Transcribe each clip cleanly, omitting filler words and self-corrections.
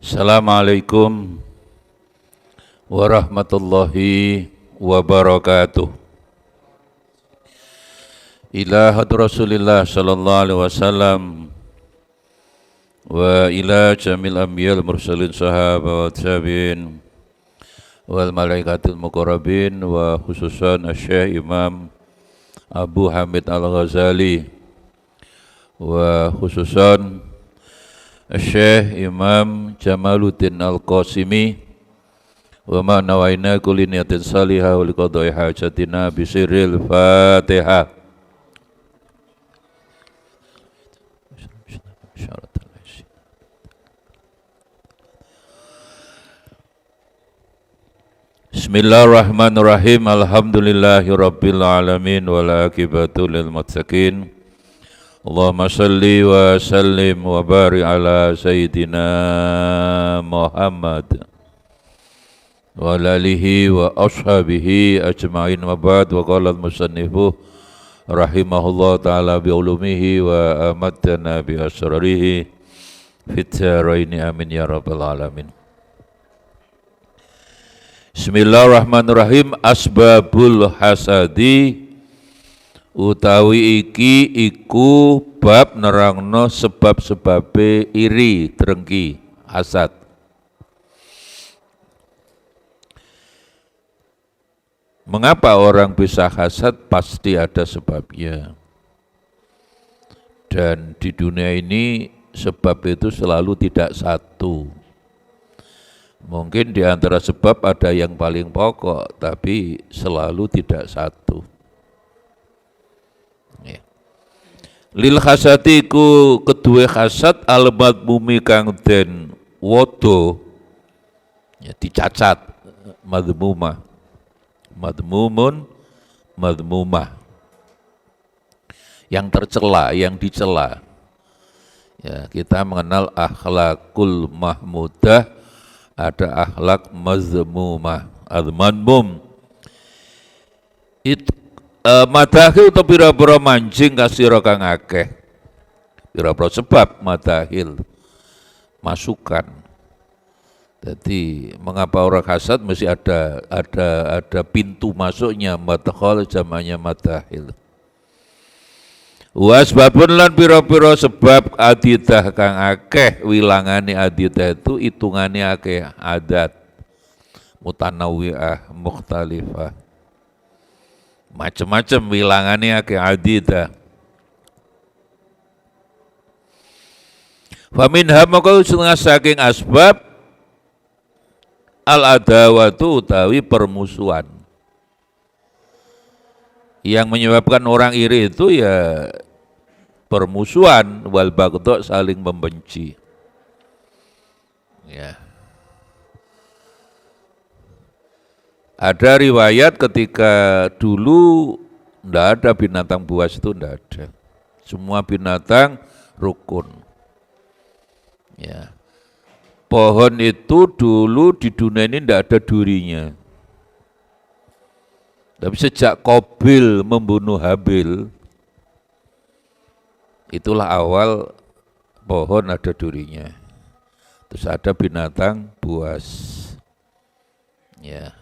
Assalamualaikum warahmatullahi wabarakatuh. Ila hadrah Rasulillah sallallahu alaihi wasallam wa ila jamil anbiya'il mursalin sahabat wa tabi'in wal malaikatil muqarrabin wa khususan Syekh Imam Abu Hamid Al-Ghazali wa khususan Syekh Imam Jamaluddin Al-Qasimi wa ma nawaina kulli niyatin salihah wa liqadai hajatina bisirril Fatihah. Bismillahirrahmanirrahim. Alhamdulillahi rabbil alamin wal aqibatu lil muttaqin. Allahumma salli wa sallim wa barik ala sayyidina Muhammad wa ala alihi wa ashabihi ajma'in wa ba'd. Wa qala al-musannifu rahimahullah ta'ala bi ulumihi wa amadana bi asrarihi fit dharaini amin ya rabbal alamin. Bismillahirrahmanirrahim. Asbabul hasadi utawi iki iku bab nerangno sebab-sebabe iri, drengki, hasad. Mengapa orang bisa hasad? Pasti ada sebabnya. Dan di dunia ini sebab itu selalu tidak satu. Mungkin di antara sebab ada yang paling pokok, tapi selalu tidak satu. Lil hasadiku kedua hasad al-madmumi kang den wodo, ya, dicacat, madmumah, madmumun, madmumah, yang tercela, yang dicela. Ya, kita mengenal akhlakul mahmudah, ada akhlak mazmumah, al-madmum. Itu madahil atau pira-pira mancing kasira kang akeh. Pira-pira sebab madahil, masukan. Jadi mengapa orang hasad mesti ada pintu masuknya, madkhal jamannya madahil. Wa asbabun lan pira-pira sebab adidah kang akeh, wilangane adidah itu hitungane akeh, adat mutanawwi'ah mukhtalifah. Macam-macam wilangannya ke adidah. Faminha maka setengah saking asbab al-adawatu utawi permusuhan. Yang menyebabkan orang iri itu ya permusuhan, wal baghdha, saling membenci. Ya. Ada riwayat ketika dulu tidak ada binatang buas, itu tidak ada. Semua binatang rukun. Ya. Pohon itu dulu di dunia ini tidak ada durinya. Tapi sejak Qabil membunuh Habil, itulah awal pohon ada durinya. Terus ada binatang buas. Ya.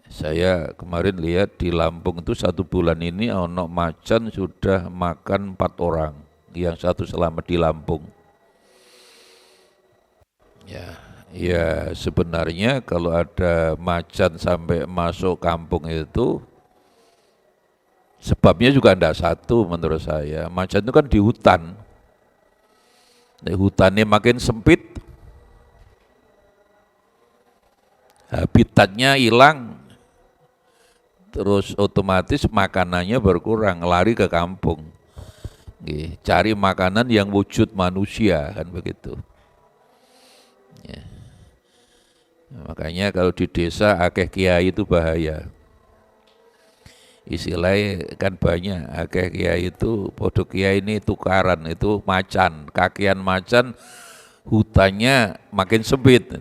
Saya kemarin lihat di Lampung itu 1 bulan ini ono macan sudah makan 4 orang, yang 1 selamat di Lampung. Ya sebenarnya kalau ada macan sampai masuk kampung itu sebabnya juga tidak satu menurut saya. Macan itu kan di hutan, hutannya makin sempit, habitatnya hilang. Terus otomatis makanannya berkurang, lari ke kampung. Cari makanan yang wujud manusia, kan begitu. Ya. Makanya kalau di desa akeh kiai itu bahaya. Istilahnya kan banyak, akeh kiai itu, podo kiai ini tukaran, itu macan, kakian macan, hutannya makin sempit.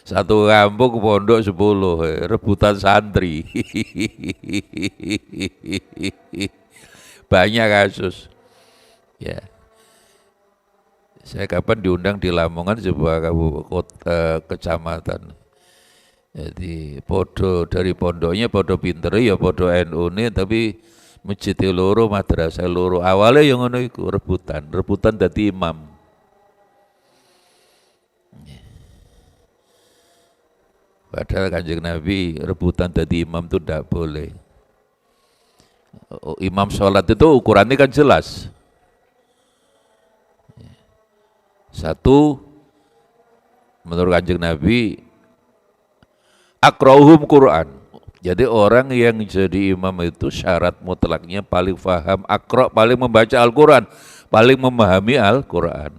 Satu kampung pondok 10, rebutan santri. Banyak kasus. Ya. Saya kapan diundang di Lamongan sebuah kecamatan. Jadi podo dari pondoknya podo pinter ya podo NU nih, tapi masjid loro madrasah loro. Awalnya yang ngono iku rebutan dadi imam. Padahal Kanjeng Nabi rebutan dadi imam itu tidak boleh. Imam sholat itu ukurannya kan jelas. Satu, menurut Kanjeng Nabi, akrauhum Quran. Jadi orang yang jadi imam itu syarat mutlaknya paling faham, akra, paling membaca Al-Quran, paling memahami Al-Quran.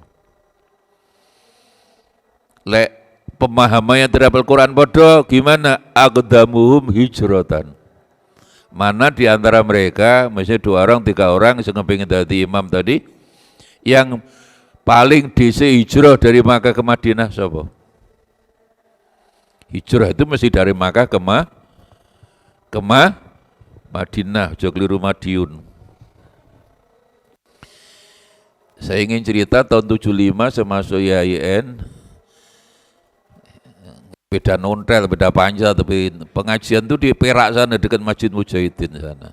Lek pemahamannya terhadap Al-Quran bodoh, gimana? Aqdamuhum hijratan. Mana di antara mereka, misalnya 2 orang, 3 orang, yang pengen jadi imam tadi, yang paling dhisik hijrah dari Makkah ke Madinah sapa? Hijrah itu mesti dari Makkah ke Madinah, aja keliru Madiun. Saya ingin cerita tahun 75 saya masuk IAIN, beda nontel, beda panjang, tapi pengajian itu di Perak sana dekat Masjid Mujahidin sana.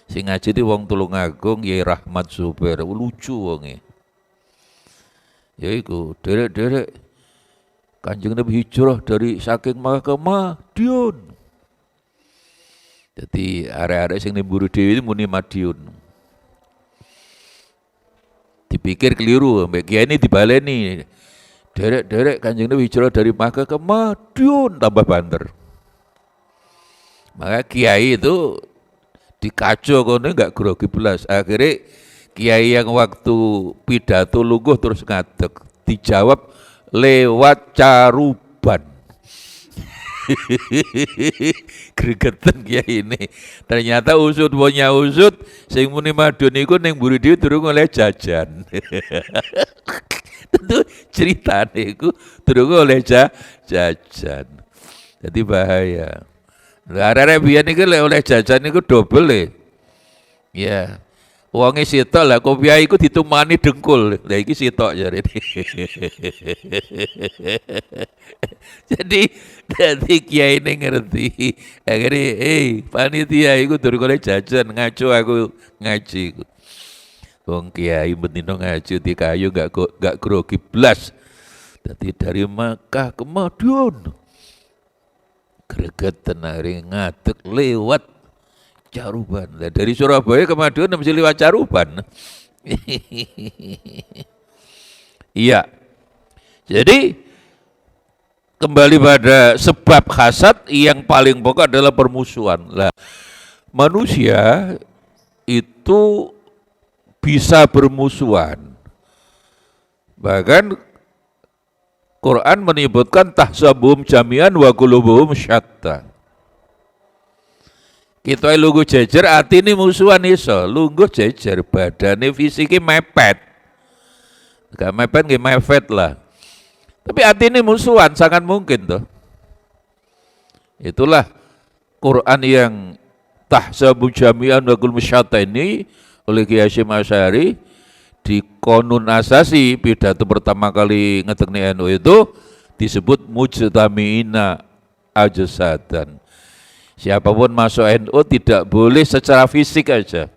Sing ngaji di wong Tulungagung, Yai Rahmat Zubair, lucu wonge. Ya iku, derek Kanjeng Nabi hijrah dari saking Makkah ke Madiun. Jadi arek-arek sing nimburu dhewe muni Madiun. Dipikir keliru, mbek kiai ini dibaleni. Derek Kanjeng Nabi hijrah dari Makkah ke Madiun, tambah banter. Maka kiai itu dikacau kono enggak grogi belas. Akhirnya kiai yang waktu pidato lungguh terus ngadeg, dijawab lewat caruban. Gregetan kiai ini. Ternyata usut sing muni Madiun iku ning mburi dhewe durung oleh jajan. Tentu ceritane iku durung oleh jajan. Jadi bahaya. Arek-arek biyen iki lek oleh jajan iku double ya. Wonge sitok lah kopiah iku ditumani dengkul. Lah iki sitok jarene. Jadi kiai ini ngerti. Akhirnya panitia iku durung oleh jajan, ngaco aku ngaji iku. Wong kiai bendino ngaji di kayu gak grogi blas. Dadi dari Makkah ke Madiun. Gregetan akhirnya ngadeg lewat caruban. Nah, dari Surabaya ke Madiun mesti lewat caruban. Iya. Jadi kembali pada sebab hasad yang paling pokok adalah permusuhan. Lah, manusia itu bisa bermusuhan. Bahkan Quran menyebutkan tahsabuhum jami'an wa qulubuhum syatta. Kita lungguh jejer atine musuhan iso, lungguh jejer badane fisike mepet. Gak mepet nggih mepet lah. Tapi atine musuhan sangat mungkin toh. Itulah Quran yang tahsabu jami'an wa qulubuhum syatta ini oleh Kiai Hasyim Asy'ari di Qonun Asasi pidato pertama kali ngetekni NU itu disebut mujtami'ina ajsadan. Siapapun masuk NU tidak boleh secara fisik aja.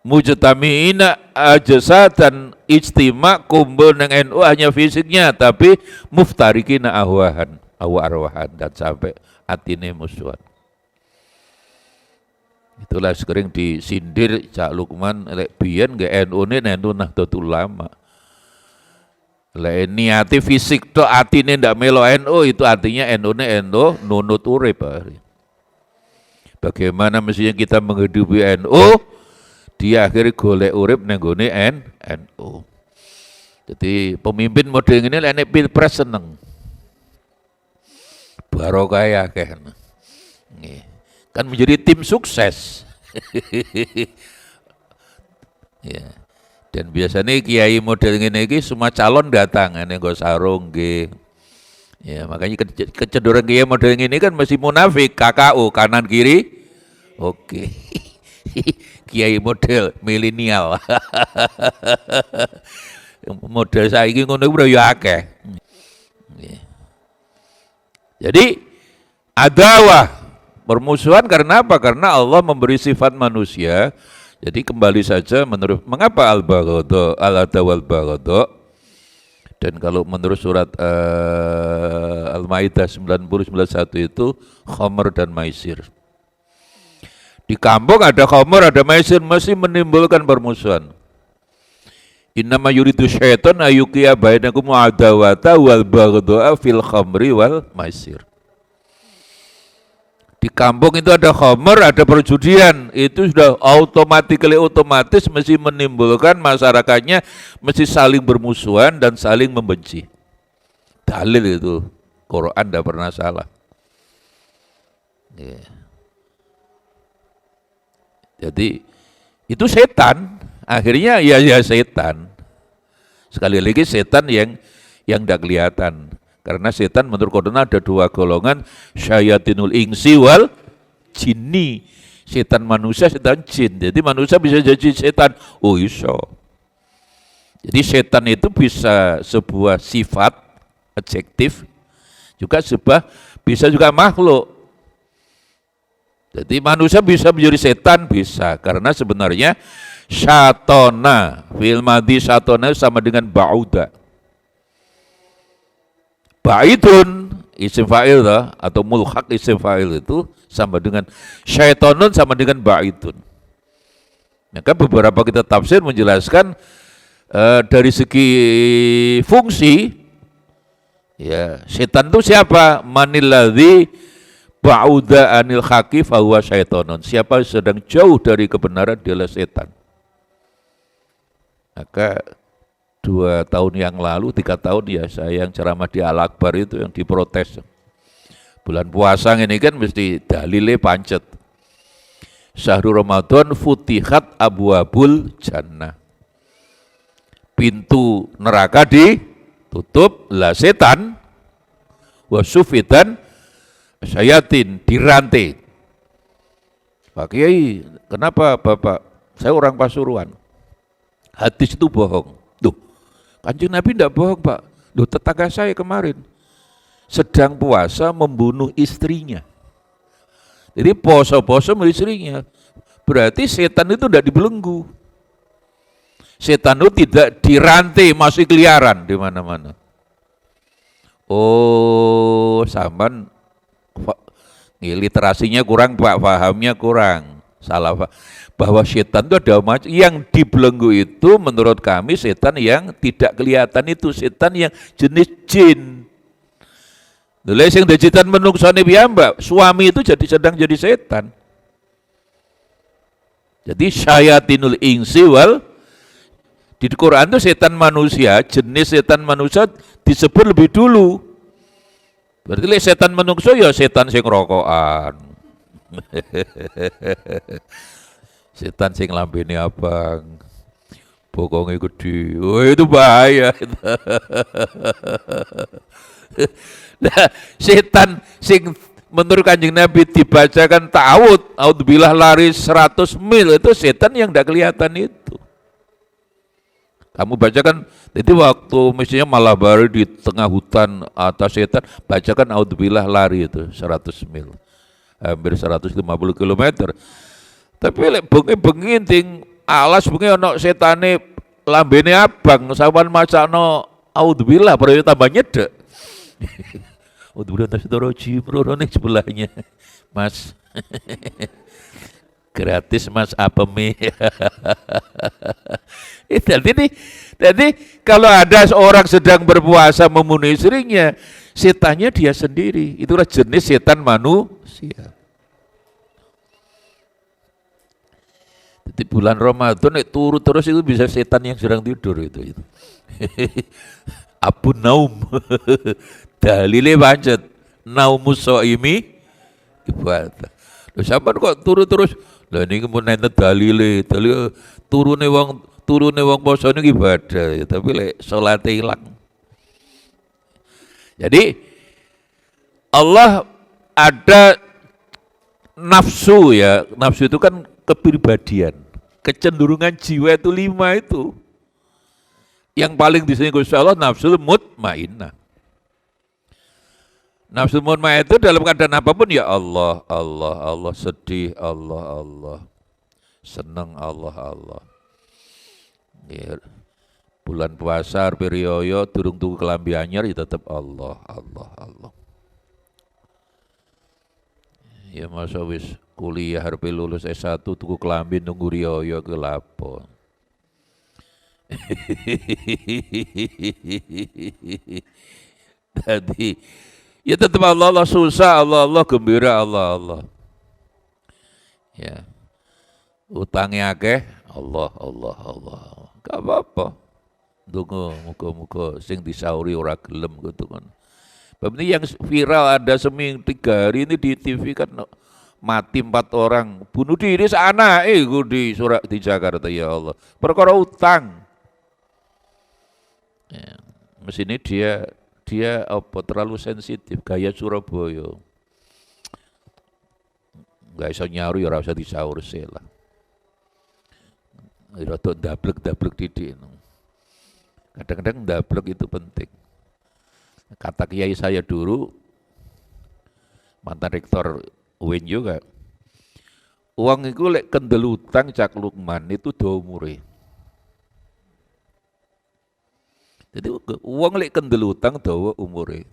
Mujtami'ina ajsadan, ijtima kumpul dengan NU hanya fisiknya, tapi muftarikina arwahan dan sampai atine musuhan. Itulah sering disindir Cak Lukman, lek biyen nggak NU ne NU Nahdlatul Ulama. Lek niati fisik to atine ndak melo NU, itu artinya NU ne NU nunut urip. Bagaimana mestinya kita menghidupi NU? Dia akhirnya golek urip nang gone NU. Jadi pemimpin model ini lek nek pilpres seneng. Barokah akeh. Nggih. Kan menjadi tim sukses. Ya. Dan biasanya kiai model ini semua calon datang, nggo sarung nggih. Ya, makanya kecenderungan kiai model ini kan masih munafik, KKU kanan kiri. Oke. Kiai model milenial. Model saiki ngono kuwi ya akeh. Jadi adawah permusuhan karena apa? Karena Allah memberi sifat manusia. Jadi kembali saja menurut mengapa al-baghdha al-adawal baghdha, dan kalau menurut surat Al-Maidah 90-91 itu khamr dan maisir. Di kampung ada khamr, ada maisir, mesti menimbulkan permusuhan. Innama yuridu syaitan ayyuqiya bainakum adawata wal baghdha fil khamri wal maisir. Di kampung itu ada khamr, ada perjudian, itu sudah otomatis mesti menimbulkan masyarakatnya mesti saling bermusuhan dan saling membenci. Dalil itu, Quran tidak pernah salah. Jadi itu setan, akhirnya ya setan. Sekali lagi setan yang tidak kelihatan. Karena setan menurut Quran ada dua golongan, syayatinul insi wal jinni. Setan manusia, setan jin. Jadi manusia bisa jadi setan. Oh iso. Jadi setan itu bisa sebuah sifat adjektif, juga bisa juga makhluk. Jadi manusia bisa menjadi setan, bisa. Karena sebenarnya syatona, fil madhi syatona sama dengan ba'uda. Ba'idun isim fa'il atau mulhaq isim fa'il itu sama dengan syaitonun sama dengan ba'idun. Maka beberapa kita tafsir menjelaskan dari segi fungsi, ya setan itu siapa? Manilladzi ba'uda anil haqi fahuwa syaitonun. Siapa yang sedang jauh dari kebenaran dialah setan. Maka 2 tahun yang lalu, 3 tahun ya saya yang ceramah di Al-Akbar itu yang diprotes. Bulan puasa ini kan mesti dalile pancet. Syahrul Ramadan futihat abwabul jannah. Pintu neraka ditutup, lah setan wasufidan syayatin dirantai. Pak Kiai, kenapa Bapak? Saya orang Pasuruan. Hadis itu bohong. Kanjeng Nabi tidak bohong, Pak. Loh, tetangga saya kemarin sedang puasa membunuh istrinya. Jadi poso-poso sama istrinya. Berarti setan itu tidak dibelenggu. Setan itu tidak dirantai, masih keliaran di mana-mana. Oh, sampean literasinya kurang, Pak, pahamnya kurang. Salah, Pak. Bahwa setan itu ada macam, yang dibelenggu itu menurut kami setan yang tidak kelihatan itu, setan yang jenis jin. Lha sing setan menungsane piyambak, suami itu sedang jadi setan. Jadi syayatinul insi wal, di Quran itu setan manusia, jenis setan manusia disebut lebih dulu. Berarti setan menungso ya setan sing rokokan. Setan sing lambene abang, bokongnya gede, oh itu bahaya. Nah, setan sing menurut Kanjeng Nabi dibacakan ta'awud, audzubillah lari 100 mil, itu setan yang tidak kelihatan itu. Kamu bacakan, jadi waktu mestinya malah baru di tengah hutan atas setan, bacakan audzubillah lari itu 100 mil, hampir 150 kilometer. Tapi lek bengi-bengi ting alas bengi ono setane lambene abang sawan macakno audzubillah baru tambah nyedek. Audzubillah tasdoroji ning sebelahnya. Mas. Gratis Mas apa mi? Jadi kalau ada seorang sedang berpuasa membunuh istrinya, setannya dia sendiri. Itulah jenis setan manusia. Di bulan Ramadan turun terus itu bisa setan yang sedang tidur itu. Abu naum. Dalile pancet. Naumus shaimi ibadah. Lho sampean kok turun terus? Lah niki mun enten dalile turune wong poso niku ibadah, tapi lek salate ilang. Jadi Allah ada nafsu ya. Nafsu itu kan kepribadian. Kecenderungan jiwa itu 5 itu. Yang paling disini Gusti Allah nafsul mutmainnah. Nafsul mutmainnah itu dalam keadaan apapun ya Allah, Allah, Allah, sedih, Allah, Allah, seneng, Allah, Allah. Ya, bulan puasa periyoyo durung tuku kelambi anyar ya tetap Allah, Allah, Allah. Ya masa wis kuliah harus lulus S1 tuku kelambi nunggu riyoyo ke lapo. Tadi ya tetap Allah, Allah susah, Allah, Allah gembira, Allah, Allah. Ya. Utangnya akeh, Allah, Allah, Allah. Gak apa-apa. Tunggu, muka-muka sing disauri ora gelem gitu kan. Ini yang viral ada seminggu 3 hari ini di TV kan mati 4 orang, bunuh diri seanak di Jakarta ya Allah. Perkara utang. Ya, mesinnya dia apa terlalu sensitif gaya Surabaya. Enggak iso nyauri ora usah disaur lah. Rada dablek-dablek didik. Kadang-kadang dablek itu penting. Kata kiai saya dulu, mantan rektor UIN juga, uang itu lek kendel utang Cak Lukman itu do umure. Jadi uang lek kendel utang do umure.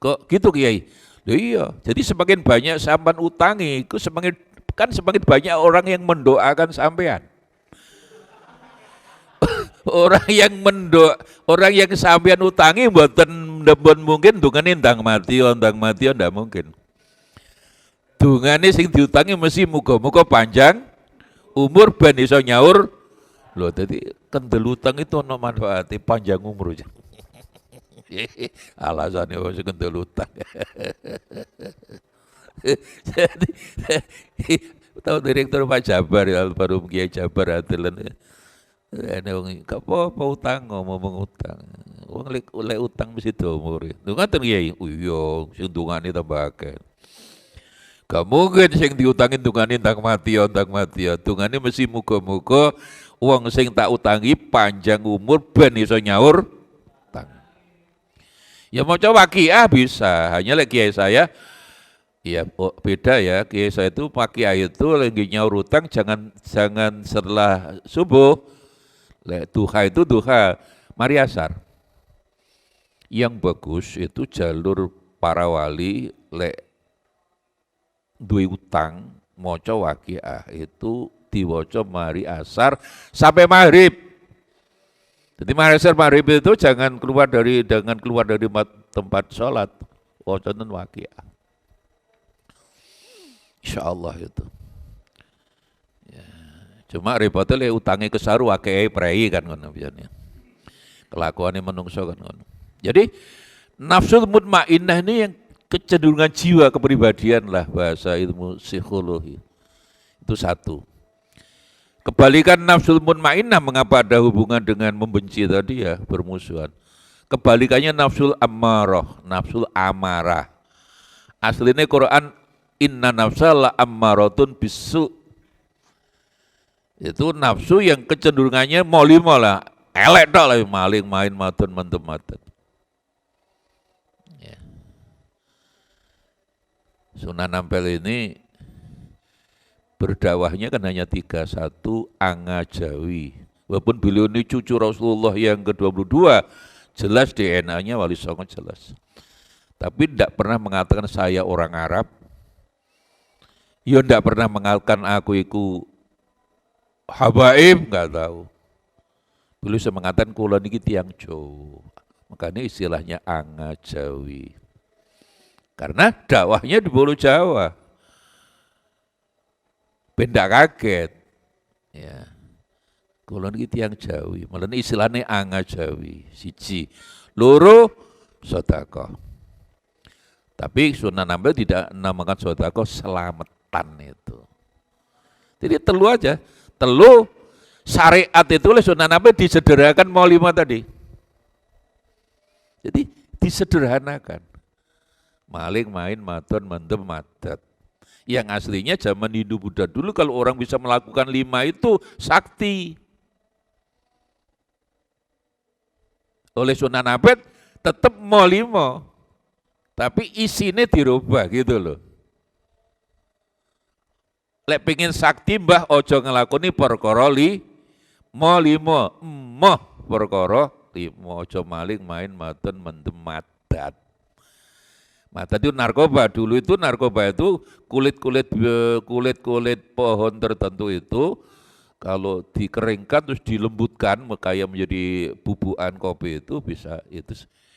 Kok gitu kiai? Loh iya, jadi semakin banyak sampean utangi, itu semakin banyak orang yang mendoakan sampean. Orang yang sampean utangi mboten mungkin dungane ndang mati ndak mungkin. Dungane sing diutangi mesti muga-muga panjang umur ben iso nyaur. Lho dadi kendel utang itu ono manfaate panjang umur. Alasannya wis kendel utang. Jadi tahu direktur Pak Jabar ya almarhum Kiai Jabar atelan. Gak apa-apa utang ngomong utang. Wong lek utang mesti do umure. Lho ngoten Kiai. Iya, sing dungane tambah akeh. Gak mungkin sing diutangin dungane ndang mati ya. Dungane mesti muga-muga wong sing tak utangi panjang umur ben iso nyaur utang. Ya maca waqiah bisa, hanya lek Kiai saya ya beda ya. Kiai saya itu waqiah itu lagi nyaur utang jangan setelah subuh. Lek duha itu duha mari asar. Yang bagus itu jalur para wali lek duwe utang maca waqiah itu diwaca mari asar sampai maghrib. Jadi mari asar maghrib itu jangan keluar dari tempat sholat. Wacanen waqiah. Insyaallah itu. Cuma repotnya le utangnya kesaru akeh prei kan ngono biasanya. Kelakuannya menungso kan ngono. Jadi nafsul mutmainnah ini yang kecenderungan jiwa kepribadian lah bahasa ilmu psikologi. Itu satu. Kebalikan nafsul mutmainnah mengapa ada hubungan dengan membenci tadi ya, bermusuhan. Kebalikannya nafsul ammarah, nafsul amarah. Aslinya Quran inna nafsal la ammaratun bisu. Itu nafsu yang kecenderungannya molimo lah, elek tok lah, maling, main, matun, mentem. Ya. Sunan Ampel ini berdakwahnya kan hanya 3, 1 Anga Jawi. Walaupun beliau ini cucu Rasulullah yang ke-22, jelas DNA-nya Wali Songo jelas. Tapi tidak pernah mengatakan saya orang Arab. Ya tidak pernah mengatakan aku itu habaib, enggak tahu. Beliau bisa mengatakan kula niki tiyang Jawa. Makanya istilahnya Anga Jawi. Karena dakwahnya di Pulau Jawa. Benda kaget. Ya. Kula niki tiyang Jawi, malah istilahnya Anga Jawi. Siji, loro sedekah. Tapi Sunan Ampel tidak namakan sedekah selamatan itu. Jadi telu aja. Telu syariat itu oleh Sunan Ampel disederhanakan mau 5 tadi. Jadi disederhanakan. Maling, main, maton, mendem, madat. Yang aslinya zaman Hindu-Buddha dulu kalau orang bisa melakukan 5 itu sakti. Oleh Sunan Ampel tetap mau 5, tapi isinya dirubah gitu loh. Lek pengen sakti mbah ojo ngelakoni perkara mau 5, emoh perkara 5, ojo maling main maten mendem madat. Madat itu narkoba, dulu itu narkoba itu kulit-kulit pohon tertentu itu kalau dikeringkan terus dilembutkan kayak menjadi bubukan kopi itu bisa itu.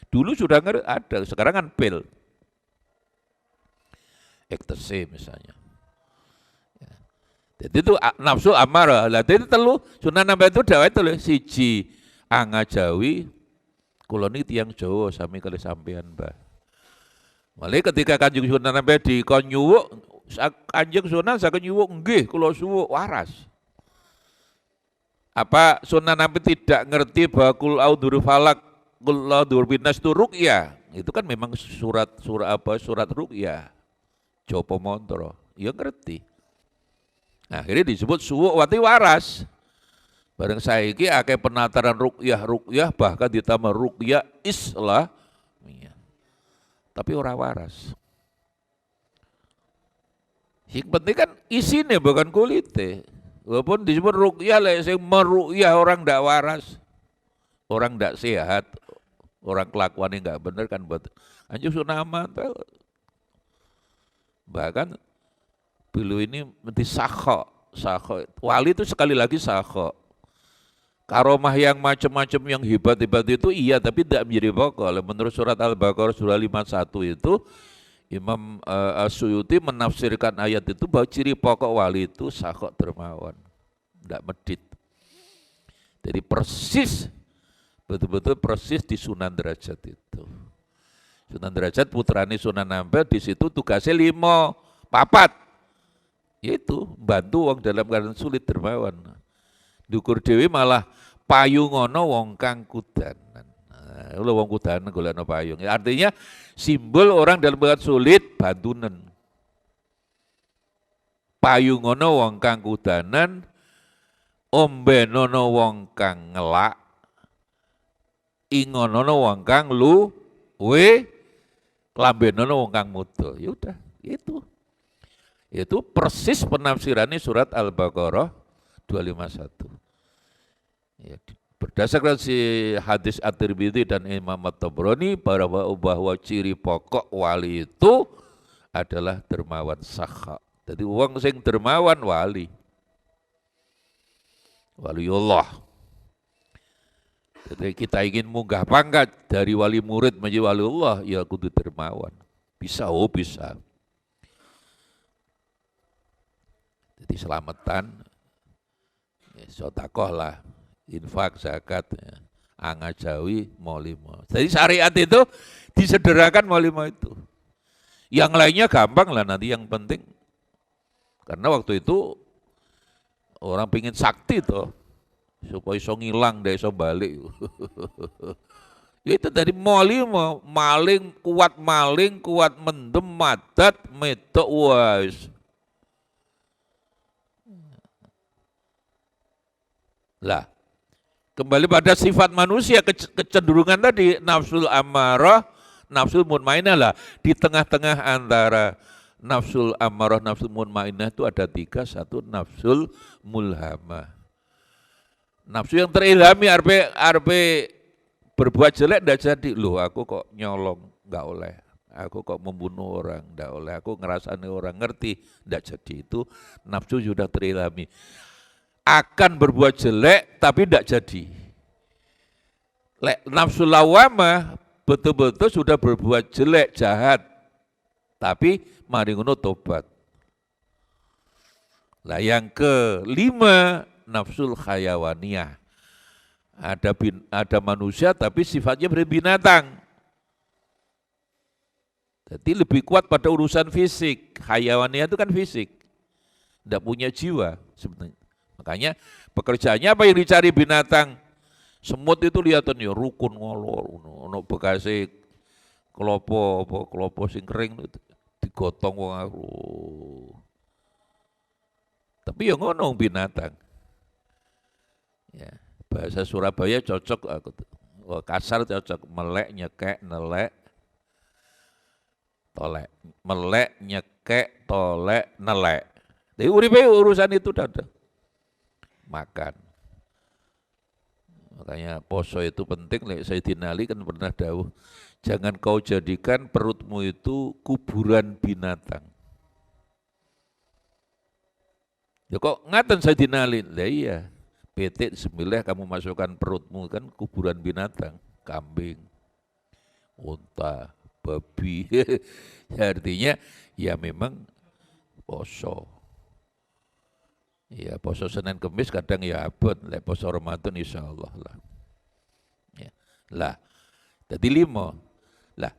Dulu sudah ada, sekarang kan pil. Ecstasy misalnya. Jadi itu nafsu amarah. Lah itu telu Sunan Ampel itu dawuh itu lho siji anga Jawi kula niki tiyang Jawa sami kali sampean, Mbah. Mulai ketika Kanjeng Sunan Ampel dikon nyuwuk, Kanjeng Sunan saged nyuwuk nggih kula suwuk waras. Apa Sunan Ampel tidak ngerti bahwa kul audhur falak, kul audhur binas itu ruqyah. Itu kan memang surat ruqyah. Jopo Montro, ya ngerti. Nah, akhirnya disebut suwuk wati waras. Bareng saiki akeh penataran ruqyah bahkan ditambah ruqyah Islamiyah. Tapi ora waras. Hikmatnya kan isinya bukan kulitnya. Walaupun disebut ruqyah lah, yang meruqyah orang ndak waras, orang ndak sehat, orang kelakuannya nggak benar kan buat Kanjeng Sunan Ampel. Bahkan dulu ini mesti sakho. Wali itu sekali lagi sakho. Karomah yang macam-macam yang hebat-hebat itu iya, tapi tidak menjadi pokok. Menurut surat Al-Baqarah surah 51 itu Imam As-Suyuti menafsirkan ayat itu bahwa ciri pokok wali itu sakho dermawan, tidak medit. Jadi persis, betul-betul persis di Sunan Derajat itu. Sunan Derajat putrani Sunan Ampel di situ tugasnya 5, 4, yaitu bantu wong dalam keadaan sulit dermawan. Dukur dewi malah payungono wong kang kudanan. Nah, wong kudanan golekno payung. Artinya simbol orang dalam keadaan sulit bantunen. Payungono wong kang kudanan, ombenono wong kang ngelak, ingonono wong kang luwe, lambenono wong kang muda. Ya udah, itu. Itu persis penafsirannya surat Al-Baqarah 251. Ya, berdasarkan si hadis At-Tirmidzi dan Imam At-Tabrani bahwa ciri pokok wali itu adalah dermawan sakha. Jadi wong sing dermawan wali. Waliullah. Jadi kita ingin munggah pangkat dari wali murid menjadi waliullah, ya kudu dermawan. Bisa, bisa. Jadi selamatan, sotakoh lah, infak, zakat, anga Jawi, mau 5. Jadi syariat itu disederhanakan mau 5 itu. Yang lainnya gampang lah nanti, yang penting. Karena waktu itu orang pingin sakti toh, supaya iso ngilang, dia iso balik. Itu dari mau 5, maling, kuat mendem, madat, metok, wais. Lah, kembali pada sifat manusia, kecenderungan tadi, nafsul amarah, nafsul mutmainah lah. Di tengah-tengah antara nafsul amarah, nafsul mutmainah itu ada 3, satu nafsul mulhamah. Nafsu yang terilhami, arpe berbuat jelek tidak jadi. Loh, aku kok nyolong, nggak oleh. Aku kok membunuh orang, nggak oleh. Aku ngerasani orang, ngerti, tidak jadi. Itu nafsu sudah terilhami. Akan berbuat jelek tapi tidak jadi. Nafsu lawamah betul-betul sudah berbuat jelek, jahat, tapi mari ngono tobat. Lah yang kelima, nafsul khayawaniyah. Ada manusia tapi sifatnya binatang. Jadi lebih kuat pada urusan fisik. Khayawaniyah itu kan fisik, tidak punya jiwa sebenarnya. Makanya pekerjaannya apa yang dicari binatang? Semut itu lihatin ya rukun ngolor, ono bekase klopo sing kering digotong wong aku. Tapi ya ngono binatang. Ya, bahasa Surabaya cocok aku. Kasar cocok, melek, nyekek, nelek, tolek. Melek, nyekek, tolek, nelek. Jadi uripe urusan itu ada. Makan. Makanya poso itu penting. Sayyidina Ali kan pernah dawuh, jangan kau jadikan perutmu itu kuburan binatang. Ya kok ngaten Sayyidina Ali? Lah iya. PT sembilan kamu masukkan perutmu kan kuburan binatang, kambing, unta, babi. Artinya ya memang poso. Ya poso Senin Kemis kadang ya abot, lek poso Ramadan insyaallah lah. Ya. Lah, jadi 5. Lah,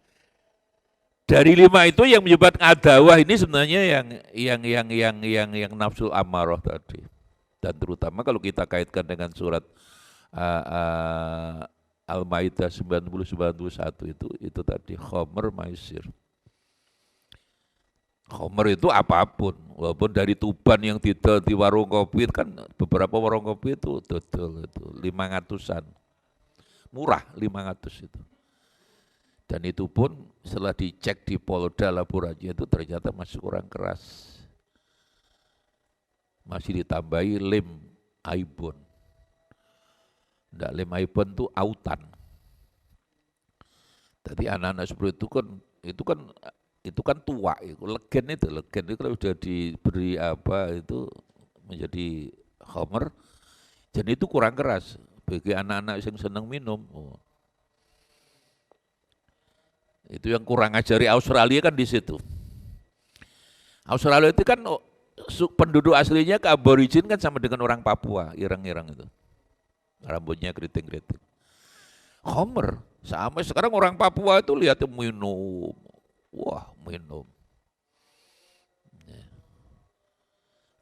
dari 5 itu yang menyebabkan adawah ini sebenarnya yang nafsul amarah tadi. Dan terutama kalau kita kaitkan dengan surat Al-Maidah 90-91 itu tadi khamr maisir. Khamr itu apapun, walaupun dari Tuban yang didol di warung kopi kan beberapa warung kopi itu dodol itu 500-an. Murah 500 itu. Dan itu pun setelah dicek di Polda Laburannya itu ternyata masih kurang keras. Masih ditambahi lem aibon. Nggak, lem aibon itu autan. Jadi anak-anak seperti itu kan tua, legen itu kalau sudah diberi apa itu menjadi khamr, jadi itu kurang keras bagi anak-anak yang senang minum. Itu yang kurang ajari Australia kan di situ. Australia itu kan penduduk aslinya ke aborigin kan sama dengan orang Papua, ireng-ireng itu. Rambutnya keriting-keriting. Khamr, sampai sekarang orang Papua itu lihat minum. Wah, minum.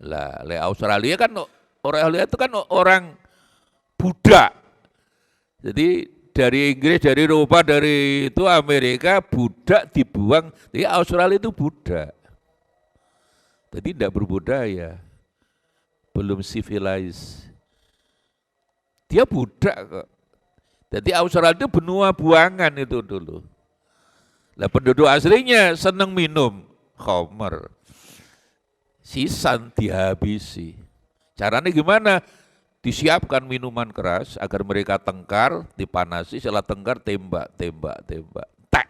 Lah, Australia kan orang Buddha. Jadi dari Inggris, dari Eropa, dari itu Amerika, budak dibuang. Jadi Australia itu budak. Jadi tidak berbudaya, belum civilized. Dia budak kok. Jadi Australia itu benua buangan itu dulu. Lah penduduk aslinya senang minum khamr. Sisan dihabisi. Caranya gimana? Disiapkan minuman keras agar mereka tengkar, dipanasi, setelah tengkar tembak. Tak,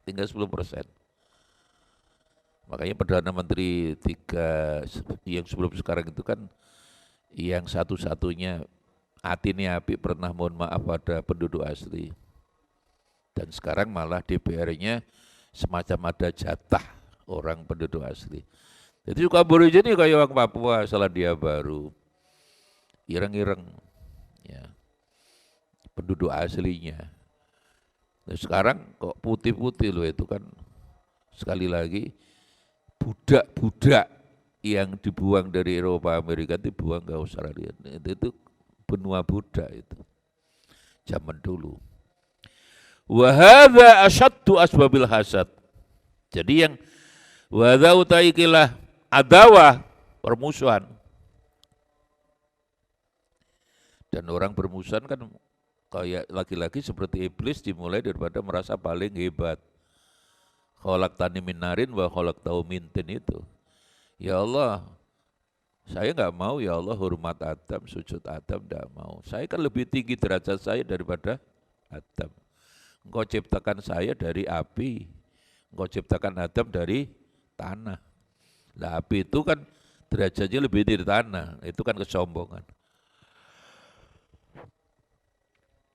tinggal 10%. Makanya Perdana Menteri 3 yang sebelum sekarang itu kan yang satu-satunya hatinya api pernah mohon maaf pada penduduk asli. Dan sekarang malah DPR-nya semacam ada jatah orang penduduk asli. Jadi juga aborigin ini kayak orang Papua, Selandia Baru. Ireng-ireng ya. Penduduk aslinya. Nah, sekarang kok putih-putih loh itu kan sekali lagi budak-budak yang dibuang dari Eropa Amerika itu dibuang ke Australia. Itu benua budak itu. Zaman dulu. Wa hadza asyaddu asbabil hasad. Jadi yang wa hadza utaikilah adawah, permusuhan. Dan orang bermusuhan kan kayak laki-laki seperti iblis dimulai daripada merasa paling hebat. Khalaqtani min narin wa khalaqtahu min tin itu. Ya Allah, saya enggak mau ya Allah hormat Adam, sujud Adam enggak mau. Saya kan lebih tinggi derajat saya daripada Adam. Engkau ciptakan saya dari api. Engkau ciptakan Adam dari tanah. Nah, api itu kan derajatnya lebih dari tanah. Itu kan kesombongan.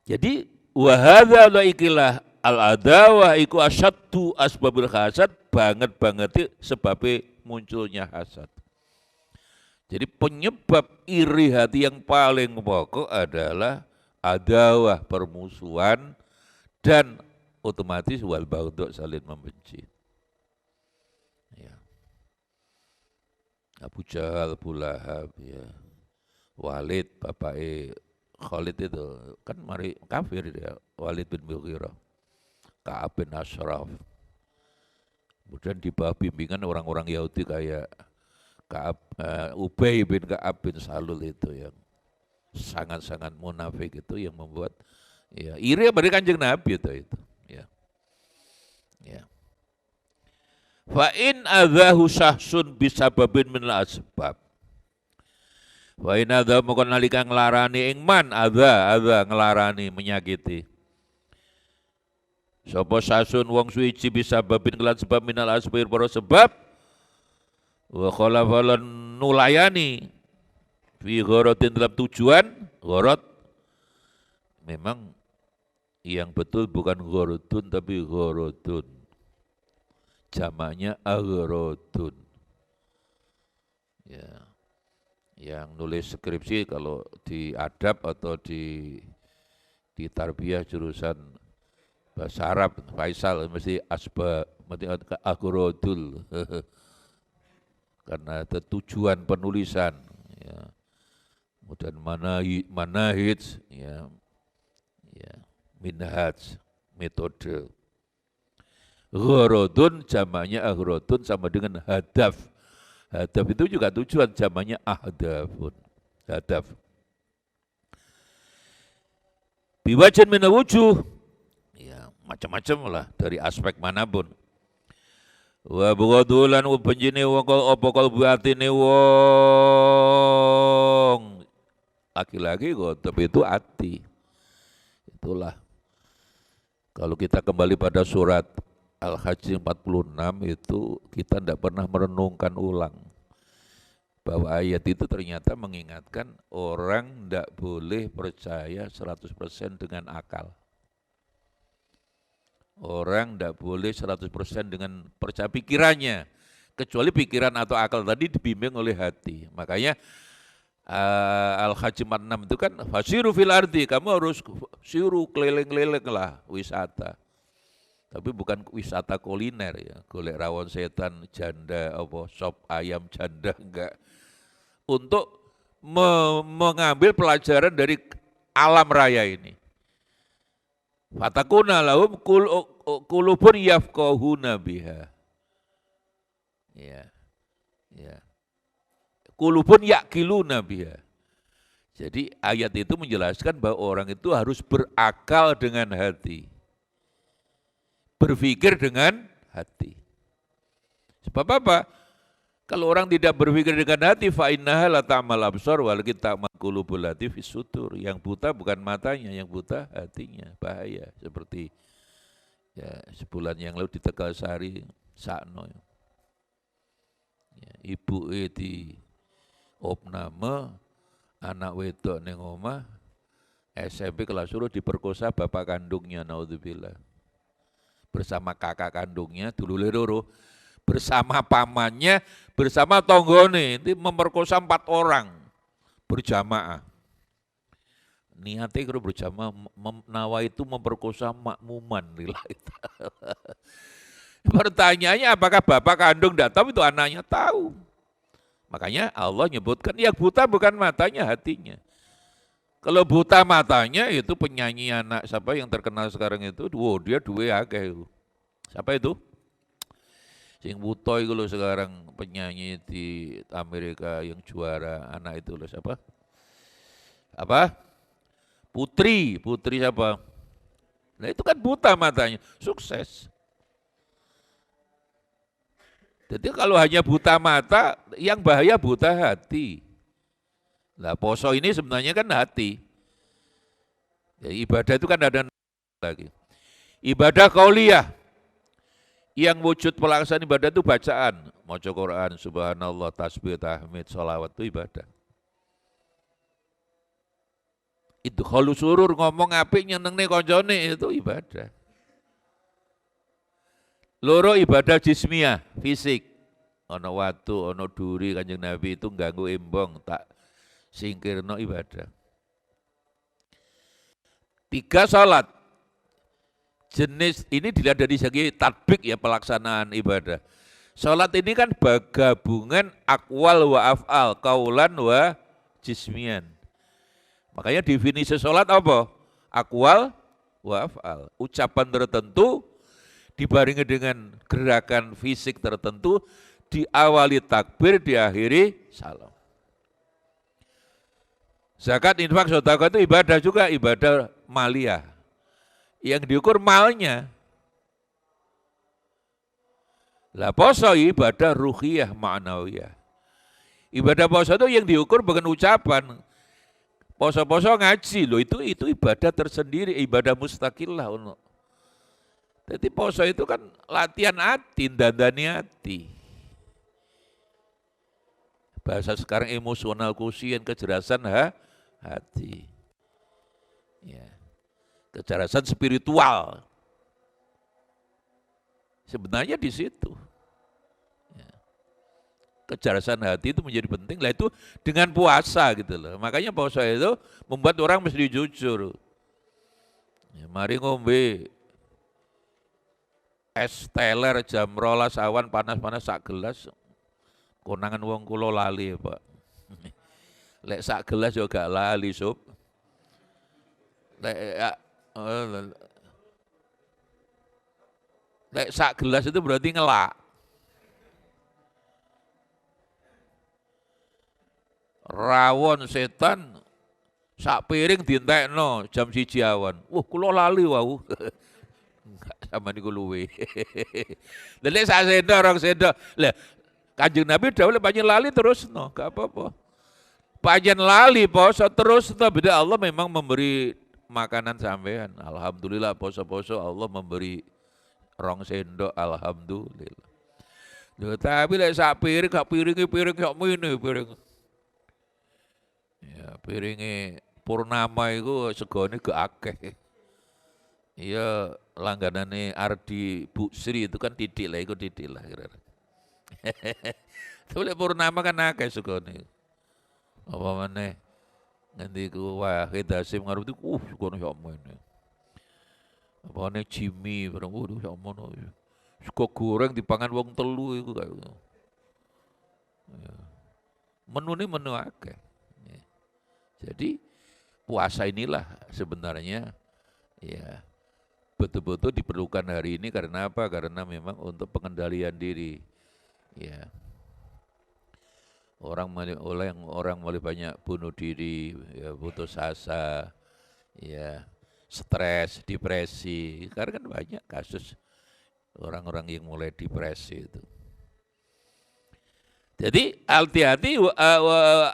Jadi wa hadza laikilah al-adawah iku asyaddu asbabul hasad, banget sebabnya munculnya hasad. Jadi penyebab iri hati yang paling pokok adalah adawah, permusuhan, dan otomatis wal baghdha, saling membenci. Ya. Abu Jahal, Abu Lahab, ya. Walid, bapake Khalid itu kan mari kafir dia, Walid bin Mughirah, Ka'ab bin Ashraf, Kemudian di bawah bimbingan orang-orang Yahudi kayak Ubay bin Ka'ab bin Salul itu yang sangat-sangat munafik itu yang membuat ya iri pada Kanjeng Nabi itu ya. Ya. Fa in adzahu syahsun bisababin minal asbab. Wa in adza moko nalika nglarani ing man adza nglarani menyakiti. Sapa sasun wong suci bisa babin kelan sebab minal asbab para sebab wa khalafalan nulayani fi gharatin dalam tujuan gharat memang yang betul bukan gharatun tapi gharatun jamaknya agharatun ya yang nulis skripsi kalau di adab atau di tarbiyah jurusan bahasa Arab, Faisal mesti mesti agharadul karena ada tujuan penulisan ya. Kemudian manahij ya, ya minhaj metode gharadun jamaknya agharadun sama dengan hadaf itu juga tujuan jamaknya ahdafun hadaf biwajin mina wujuh ya macam-macam lah dari aspek manapun. Wa bughadhulan benjine wong apa kalbu atine wong laki-laki ghadab itu hati. Itulah kalau kita kembali pada surat Al-Hajj 46 itu kita tidak pernah merenungkan ulang bahwa ayat itu ternyata mengingatkan orang tidak boleh percaya 100% dengan akal. Orang tidak boleh 100% dengan percaya pikirannya, kecuali pikiran atau akal tadi dibimbing oleh hati. Makanya Al-Hajj 46 itu kan fasiru fil ardi, kamu harus siru keliling-keliling lah wisata. Tapi bukan wisata kuliner ya, golek rawon setan, janda, apa sop ayam janda, enggak. Untuk mengambil pelajaran dari alam raya ini. Fatakuna lahum kulubun yafqahuna biha. Ya. Ya. Kulubun yaqiluna biha. Jadi ayat itu menjelaskan bahwa orang itu harus berakal dengan hati. Berpikir dengan hati. Sebab apa? Kalau orang tidak berpikir dengan hati, fa innaha la ta'mal absar walakin ta'mal qulubul lati fis sudur. Yang buta bukan matanya, yang buta hatinya. Bahaya seperti ya sebulan yang lalu di Tegalsari sakno. Ya, ibu di opname anak wedok ning omah SMP kelas 10 diperkosa bapak kandungnya naudzubillah. Bersama kakak kandungnya dulu loro bersama pamannya, bersama tonggone, itu memperkosa 4 orang berjamaah. Niatnya kalau berjamaah, nawa itu memperkosa makmuman. Pertanyaannya apakah bapak kandung tidak tahu, itu anaknya tahu. Makanya Allah nyebutkan, yang buta bukan matanya, hatinya. Kalau buta matanya itu penyanyi anak siapa yang terkenal sekarang itu, dia dua akeh. Siapa itu? Sing buta itu loh sekarang penyanyi di Amerika yang juara anak itu loh siapa? Apa? Putri siapa? Nah itu kan buta matanya, sukses. Jadi kalau hanya buta mata, yang bahaya buta hati. Nah poso ini sebenarnya kan hati. Ya, ibadah itu kan ada lagi. Ibadah qauliyah. Yang wujud pelaksanaan ibadah itu bacaan. Maca Quran, subhanallah, tasbih, tahmid, sholawat itu ibadah. Itu kalau surur ngomong apik nyenengne koncone itu ibadah. Loro ibadah jismiyah, fisik. Ono watu, ono duri Kanjeng Nabi itu ganggu embong, tak singkirno ibadah. 3 salat. Jenis ini dilihat dari segi tatbik ya pelaksanaan ibadah. Salat ini kan gabungan akwal wa af'al, kaulan wa jismian. Makanya definisi salat apa? Akwal wa af'al. Ucapan tertentu dibarengi dengan gerakan fisik tertentu, diawali takbir, diakhiri salam. Zakat, infak, sedekah itu ibadah juga, ibadah maliyah. Yang diukur malnya. Lah poso ibadah ruhiyah, ma'nawiyah. Ibadah poso itu yang diukur bukan ucapan. Poso-poso ngaji loh, itu ibadah tersendiri, ibadah mustakillah. Jadi poso itu kan latihan hati, dandani hati. Bahasa sekarang emosional kusien, kecerdasan hati. Ya. Kecerdasan spiritual. Sebenarnya di situ. Ya. Kecerdasan hati itu menjadi penting. Lah itu dengan puasa gitu loh. Makanya puasa itu membuat orang mesti jujur. Ya, mari ngombe es teler jam 12 awan panas-panas sak gelas. Konangan wong kula lali, Pak. Lek sak gelas yo gak lali, Sob. Lek sak gelas itu berarti ngelak. Rawon setan sak piring dientekno jam 1 awan. Kula lali wau. Enggak sama niku luwe. Lek sak sendok orang sendok. Lah Kanjeng Nabi dawuh panjen lali terus no, gak apa-apa. Panjen lali poso terus no, beda Allah memang memberi makanan sampean. Alhamdulillah poso-poso Allah memberi 2 sendok, alhamdulillah. Lho tapi lek sak piring gak piring kok ngene piring. Ya piringe purnama iku segone gak akeh. Iya langganane Ardi Bu Sri itu kan titik lah kira-kira. Lek purnama kan akeh segone. Apa maneh ngendi ku Wahid Hasyim ngarep itu segone kok ngene. Apa nih Jimmy, waduh ya mono. Sego goreng dipangan wong telu iku kae. Ya. Menune menu akeh. Ya. Jadi puasa inilah sebenarnya ya betul-betul diperlukan hari ini karena apa? Karena memang untuk pengendalian diri. Ya. Orang mulai banyak bunuh diri, ya, putus asa, ya. Stres, depresi, karena kan banyak kasus orang-orang yang mulai depresi itu. Jadi hati-hati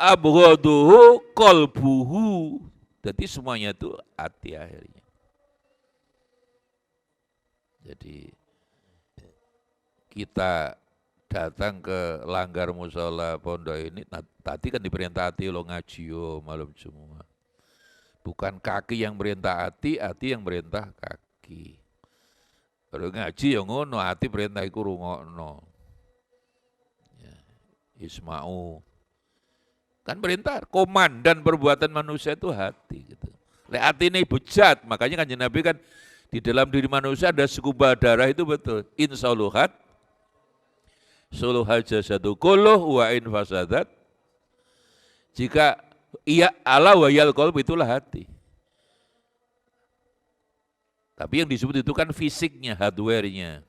abghaduhu qalbuhu. Jadi semuanya itu hati akhirnya. Jadi kita datang ke Langgar Mushola Pondok ini, tadi kan diperintah hati lo ngaji yo malam semua. Bukan kaki yang merintah hati yang merintah kaki. Kalau ngaji yang ngono, hati perintah iku rungokno. Ya, isma'u. Kan perintah, komandan perbuatan manusia itu hati. Gitu. Lek hati ini bejat, makanya Kanjeng Nabi kan di dalam diri manusia ada segumpal darah itu betul. Insoluhat, suluhal jasadu kulluh wa in fasadat. Jika iya ala wayal qalb itulah hati. Tapi yang disebut itu kan fisiknya, hardware-nya.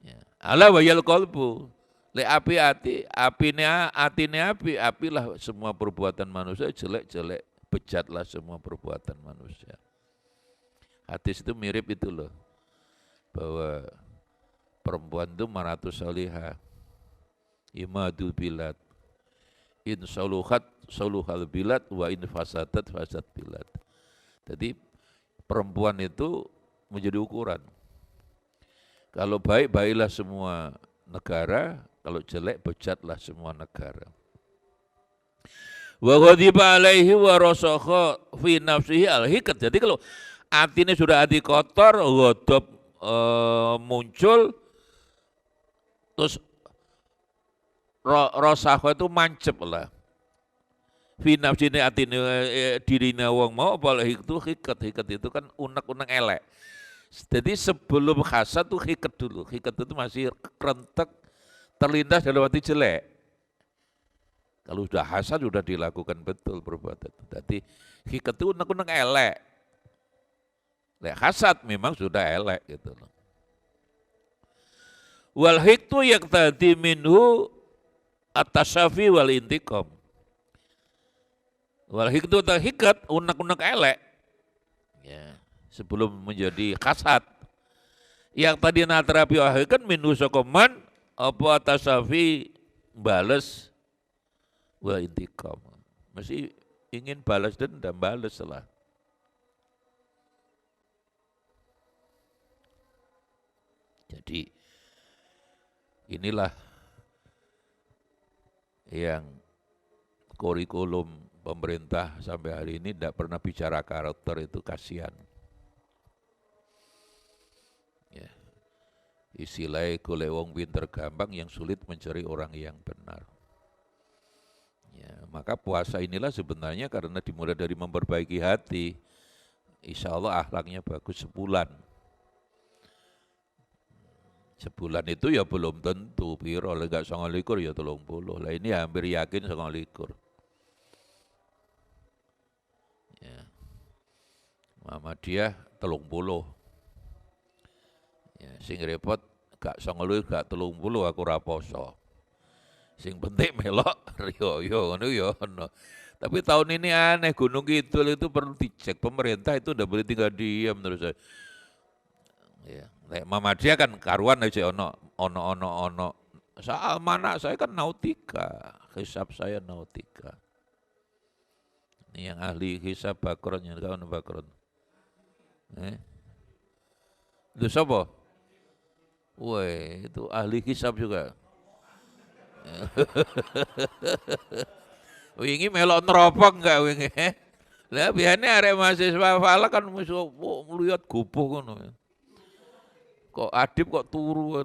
Ya. Ala wayal qalbu. Le api hati, atine apilah semua perbuatan manusia, jelek-jelek, bejatlah semua perbuatan manusia. Hadis itu mirip itu loh. Bahwa perempuan itu maratus salihah. Imadul bilad. In saluhat saluhal bilad wa in fasadat fasad bilad. Jadi perempuan itu menjadi ukuran. Kalau baik, baiklah semua negara. Kalau jelek, bejatlah semua negara. Wa ghadiba alaihi wa rasakha fi nafsihi al-hikat. Jadi kalau hatinya sudah hati kotor, ghadab muncul, terus rasakha itu mancep lah. Fi nafsini atine dirina wong mau apalagi itu hikat itu kan unek-unek elek. Jadi sebelum hasad tuh hikat dulu. Hikat itu masih kerentek, terlintas dalam hati jelek. Kalau sudah hasad sudah dilakukan betul perbuatan itu. Jadi hikat itu unek-unek elek. Lek hasad memang sudah elek gitu loh. Wal hiktu yaqtadi minhu at-tasyafi wal intiqam. Wal hiktu ta hikat unek-unek elek. Ya, sebelum menjadi kasat. Yang tadi naterapi wahikan minhu sokoman apa at-tasyafi bales wal intiqam. Mesti ingin balas dendam, balas lah. Jadi inilah yang kurikulum pemerintah sampai hari ini tidak pernah bicara karakter, itu kasihan. Ya. Istilahnya golek wong pinter gampang, yang sulit mencari orang yang benar. Ya, maka puasa inilah sebenarnya karena dimulai dari memperbaiki hati. Insya Allah akhlaknya bagus sebulan. Sebulan itu ya belum tentu, piro enggak 29 ya 30. Lah ini hampir yakin 29. Ya. Muhammadiyah 30. Ya, sing repot gak 29 gak 30 aku ora poso. Sing penting melok riyo ngono ya ono. Tapi tahun ini aneh, Gunung Kidul itu perlu dicek, pemerintah itu udah boleh tinggal diam terus. Ya. Muhammadiyah kan karuan aja ono. Soal mana saya kan nautika, hisab saya nautika. Ini yang ahli hisab Bakron, yang kawan Bakron. Itu siapa? Woi, itu ahli hisab juga. Wingi melok neropok enggak wingi? Lah biasane arek mahasiswa falak kan musuh melihat gubuh ngono. Kok adib kok turu.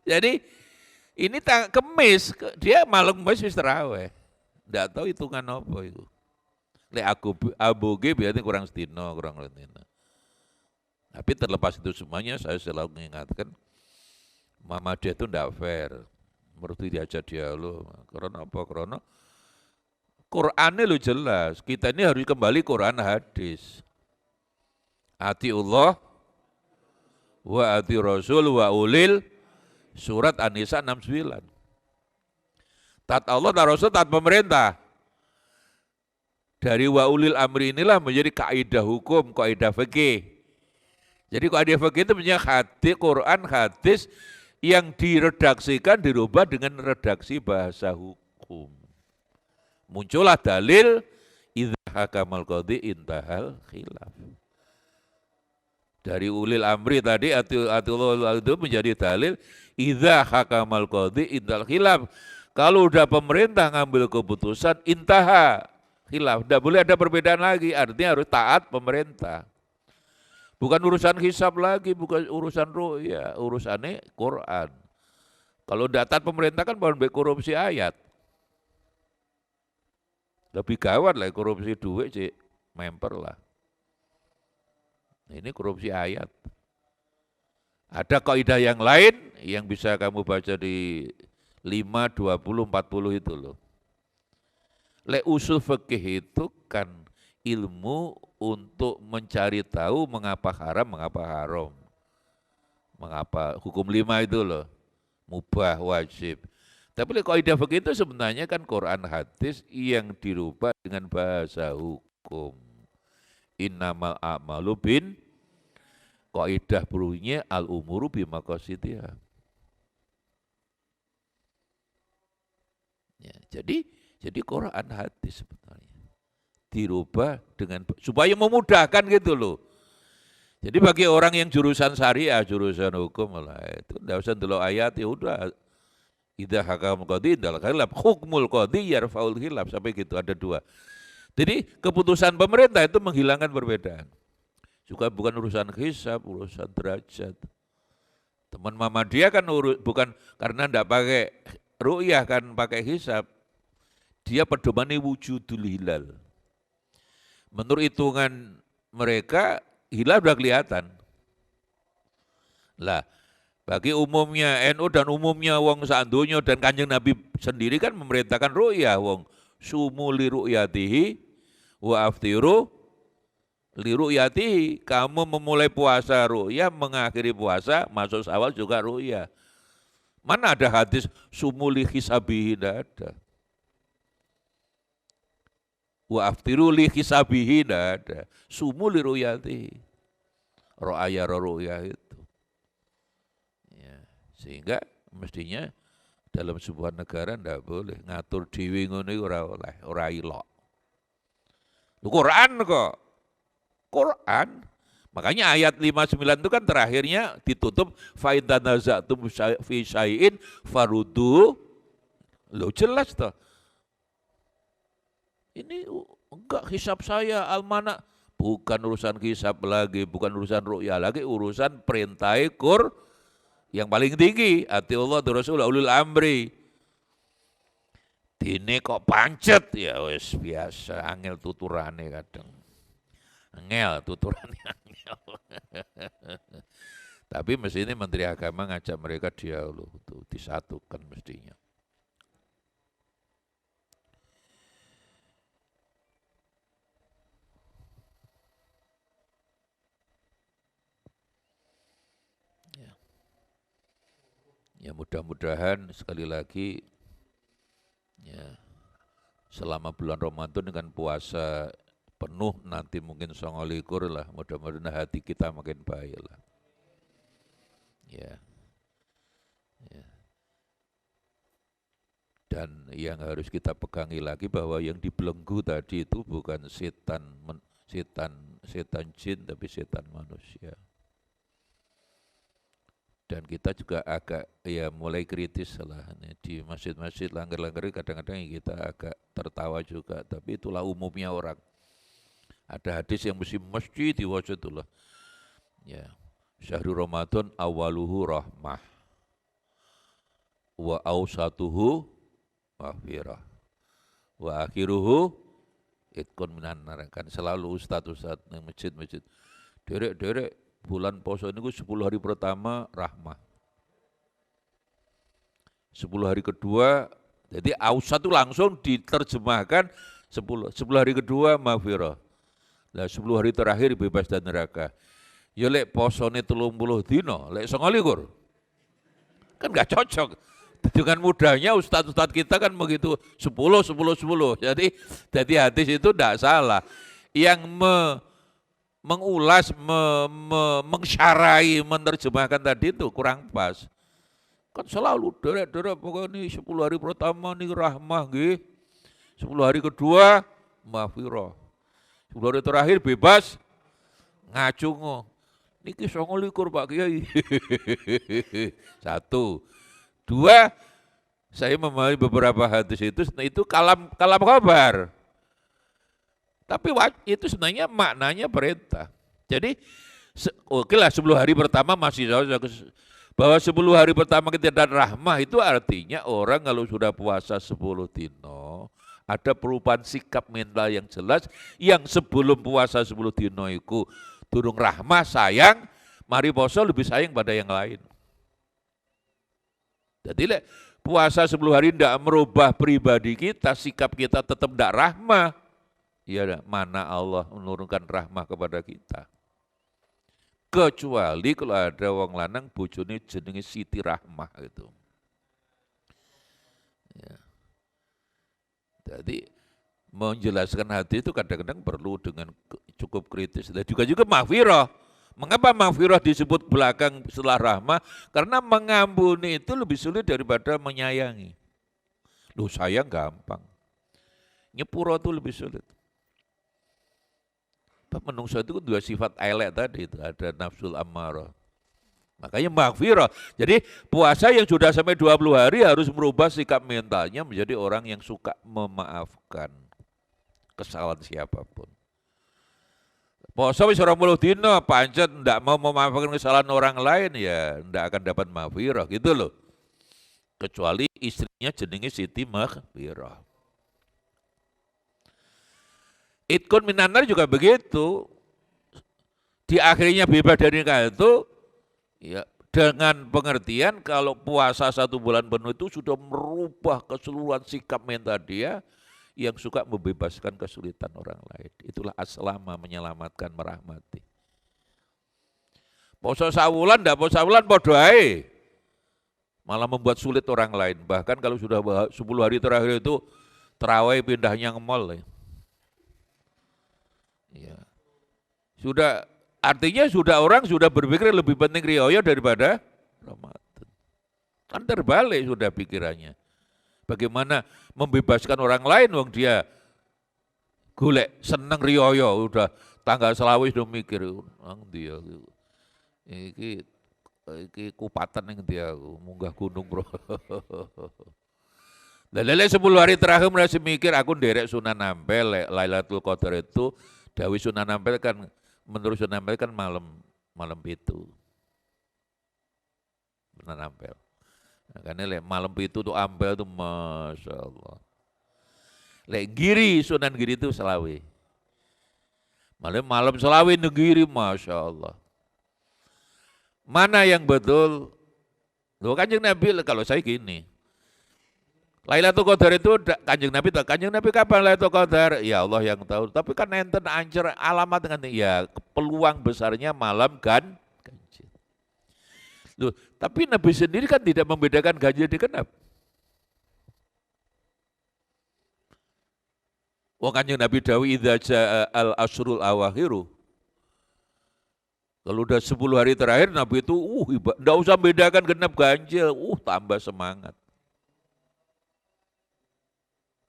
Jadi ini Kemis, dia malam Kemis wis tarawih. Ndak tahu hitungan apa itu. Lek aku aboge biasanya kurang sedina, kurang letina. Tapi terlepas itu semuanya saya selalu mengingatkan Muhammadiyah itu ndak fair. Mesti diajak dialog. Karena apa? Karena Qur'annya lo jelas. Kita ini harus kembali Qur'an hadis. Atiullah wa ati Rasul wa ulil, surat An-Nisa 69. Taat Allah dan Rasul, taat pemerintah. Dari wa ulil amri inilah menjadi kaidah hukum, kaidah fikih. Jadi kaidah fikih itu punya hadis, Quran, hadis yang diredaksikan, dirubah dengan redaksi bahasa hukum. Muncullah dalil idza hakamal qadhi intahal khilaf. Dari ulil amri tadi atullah itu menjadi dalil idza hakamal qadhi intahal khilaf. Kalau udah pemerintah ngambil keputusan intaha khilaf, tidak boleh ada perbedaan lagi, artinya harus taat pemerintah. Bukan urusan hisab lagi, bukan urusan ru'ya, urusannya Quran. Kalau tidak taat pemerintah kan bahkan korupsi ayat. Lebih gawat lah korupsi duit sih, memper lah. Ini korupsi ayat. Ada kaidah yang lain yang bisa kamu baca di 5, 20, 40 itu loh. Usul fikih itu kan ilmu untuk mencari tahu mengapa haram, mengapa haram. Mengapa hukum 5 itu loh, mubah, wajib. Tapi kaidah fikih itu sebenarnya kan Quran hadis yang dirubah dengan bahasa hukum. Innamal a'malu bin, kaidah bunyinya al-umuru bimaqasidiha. Ya, jadi Quran hadis sebenarnya dirubah dengan supaya memudahkan gitu loh. Jadi bagi orang yang jurusan syariah, jurusan hukum lah itu enggak usah ndelok ayat, ya udah. Idza hakam qadhi dal khilaf hukmul qadhi yarfaul khilaf, sampai gitu ada 2. Jadi keputusan pemerintah itu menghilangkan perbedaan. Juga bukan urusan hisab, urusan derajat. Teman Muhammadiyah kan bukan karena enggak pakai ru'yah, kan pakai hisab. Dia pedomani wujudul hilal. Menurut hitungan mereka hilal sudah kelihatan. Lah, bagi umumnya NU dan umumnya wong saandonyo dan Kanjeng Nabi sendiri kan memerintahkan ru'yah, wong sumu li ru'yatihi wa aftiru Liru'yati, kamu memulai puasa ru'ya, mengakhiri puasa, masuk Syawal juga ru'ya. Mana ada hadis sumuli hisabihi, tidak ada. Wa aftiru li hisabihi, tidak ada. Sumuli ru'yati. Ro'aya ru'ya itu. Ya, sehingga mestinya dalam sebuah negara tidak boleh ngatur dhewe ngono iku ora oleh, ora ilok. Quran kok. Quran. Makanya ayat 59 itu kan terakhirnya ditutup fa in tanazatum fi syai'in faruddu. Loh jelas toh. Ini enggak hisab saya almanak, bukan urusan hisab lagi, bukan urusan ru'ya lagi, urusan perintah Qur yang paling tinggi, ati Allah dan Rasul ulul amri. Dine kok pancet ya wis biasa, angel tuturane kadang. Angel tuturane angel. Tapi mestinya Menteri Agama ngajak mereka dialog, disatukan mestinya. Ya mudah-mudahan sekali lagi ya selama bulan Ramadan dengan puasa penuh nanti mungkin 29 lah, mudah-mudahan hati kita makin baik lah. Ya. Ya. Dan yang harus kita pegangi lagi bahwa yang dibelenggu tadi itu bukan setan jin tapi setan manusia. Dan kita juga agak ya mulai kritis lah di masjid-masjid langgar-langgar kadang-kadang kita agak tertawa juga, tapi itulah umumnya orang. Ada hadis yang mesti diwaca itulah. Ya, syahrul Ramadan awaluhu rahmah wa awsatuhu maghfirah wa akhiruhu itqun minan nar. Kan selalu ustaz-ustaz yang masjid-masjid derek-derek bulan puasa ini 10 hari pertama rahmah. 10 hari kedua, jadi ausat itu langsung diterjemahkan 10 hari kedua maghfirah. Lah 10 hari terakhir bebas dari neraka. Ya lek posone 30 dino, lek 29. Kan enggak cocok. Dengan mudahnya ustaz-ustaz kita kan begitu 10. Jadi hadis itu tidak salah. Yang mengulas, mengsyarahi, menerjemahkan tadi itu kurang pas. Kan selalu derek-derek pokoknya ini 10 hari pertama nih rahmah nggih. 10 hari kedua maghfirah. 10 hari terakhir bebas ngacungo. Niki 29 Pak Kiai. 1. 2, saya memahami beberapa hadis itu kalam kabar. Tapi itu sebenarnya maknanya perintah. Jadi oke lah 10 hari pertama masih bahwa 10 hari pertama kita ada rahmah itu artinya orang kalau sudah puasa 10 dino ada perubahan sikap mental yang jelas yang sebelum puasa 10 dino itu durung rahmah sayang, mari poso lebih sayang pada yang lain. Jadi puasa 10 hari tidak merubah pribadi kita, sikap kita tetap tidak rahmah. Ya mana Allah menurunkan rahmah kepada kita. Kecuali kalau ada wong lanang bojone jenenge Siti Rahmah gitu. Ya. Jadi menjelaskan hati itu kadang-kadang perlu dengan cukup kritis. Dan juga maghfirah. Mengapa maghfirah disebut belakang setelah rahmah? Karena mengampuni itu lebih sulit daripada menyayangi. Loh sayang gampang. Nyepuro itu lebih sulit. Menungso itu dua sifat elek tadi itu, ada nafsul ammarah. Makanya maghfirah. Jadi puasa yang sudah sampai 20 hari harus merubah sikap mentalnya menjadi orang yang suka memaafkan kesalahan siapapun. Puasa wis 20 dino pancet ndak mau memaafkan kesalahan orang lain ya ndak akan dapat maghfirah gitu loh. Kecuali istrinya jenenge Siti Maghfirah. Itqun minan nar juga begitu. Di akhirnya bebas dari neraka itu ya dengan pengertian kalau puasa 1 bulan penuh itu sudah merubah keseluruhan sikap mental dia yang suka membebaskan kesulitan orang lain. Itulah aslama, menyelamatkan, merahmati. Poso sawulan, ndak poso sawulan padha ae. Malah membuat sulit orang lain. Bahkan kalau sudah 10 hari terakhir itu terawih pindahnya ke mall. Ya. Sudah, artinya orang sudah berpikir lebih penting riyoyo daripada Ramadan. Kan terbalik sudah pikirannya. Bagaimana membebaskan orang lain, wong dia golek seneng riyoyo, udah tanggal selawis udah mikir, nang dia iki kupatan yang dia munggah gunung bro. Lele 10 hari terakhir masih mikir aku nderek Sunan Ampel, Lailatul Qadar itu, Dawi Sunan Ampel kan, menurut Sunan Ampel kan malam itu. Sunan Ampel. Nah, karena malam itu tuh Ampel tuh Masya Allah. Giri, Sunan Giri itu Selawi. Malam Selawi Negiri Masya Allah. Mana yang betul? Loh, Kanjeng Nabi, kalau saya gini, Lailatul Qadar itu Kanjeng Nabi kapan Lailatul Qadar? Ya Allah yang tahu. Tapi kan enten ancer alamat dengan ya peluang besarnya malam ganjil. Loh, tapi Nabi sendiri kan tidak membedakan ganjil di genap. Wong Kanjeng Nabi dawi idza jaa al-asrul awakhiru. Kalau udah 10 hari terakhir Nabi itu enggak usah bedakan genap ganjil, tambah semangat.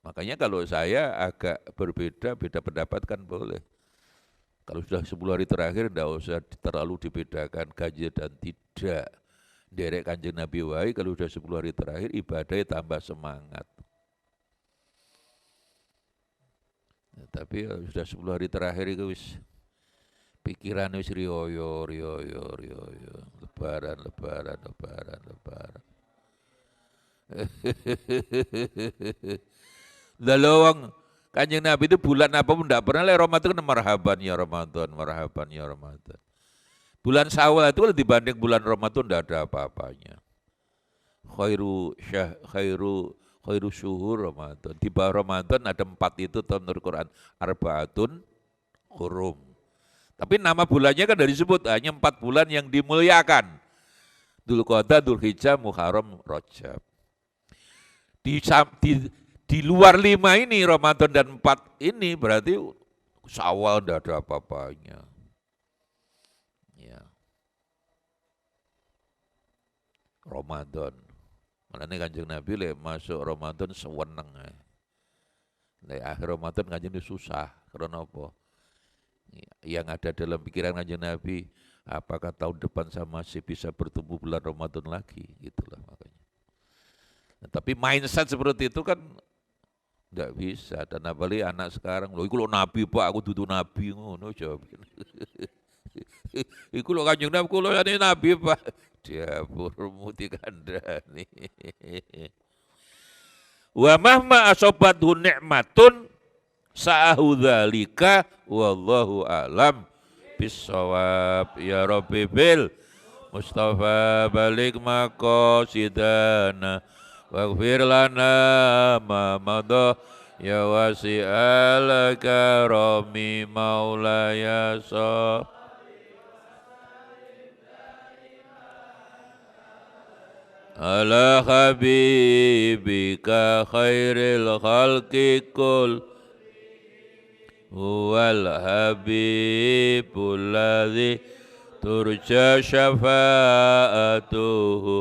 Makanya kalau saya agak berbeda, beda pendapat kan boleh. Kalau sudah 10 hari terakhir enggak usah terlalu dibedakan ganjil dan tidak. Derek Kanjeng Nabi wae kalau sudah 10 hari terakhir ibadahnya tambah semangat. Nah, tapi sudah 10 hari terakhir itu wis pikiran wis riyoyo. Lebaran. Dalawang Kanjeng Nabi itu bulan apa pun enggak pernah Ramadan kan marhaban ya Ramadan. Bulan Syawal itu dibanding bulan Ramadan enggak ada apa-apanya. Khairu syuhur Ramadan. Di bawah Ramadan ada 4 itu menurut Quran. Arba'atun hurum. Tapi nama bulannya kan dari disebut hanya 4 bulan yang dimuliakan. Dzulqa'dah, Dzulhijjah, Muharram, Rajab. Di luar 5 ini Ramadan dan 4 ini berarti Syawal enggak ada apa-apanya. Ya. Ramadan. Makanya Kanjeng Nabi masuk Ramadan seweneng. Akhir Ramadan Kanjeng Nabi susah. Karena apa? Yang ada dalam pikiran Kanjeng Nabi, apakah tahun depan saya masih bisa bertemu bulan Ramadan lagi? Gitulah makanya. Nah, tapi mindset seperti itu kan enggak bisa. Dan apalagi anak sekarang, loh iku lo nabi Pak, aku dudu nabi ngono jawab. Iku lo Kanjeng Nabi, kulo jane nabi Pak. Dapurmu dikandani. Wa mahma asobathu ni'matun sa'ahu dzalika wallahu a'lam bissawab. Ya Rabbi bil Mustafa balik maqasidana waghfir lana ma madha ya wasi'al karami maulaya sa. Ala habibika khairil khalqi kul huwal habibul ladzi turja syafa'atuhu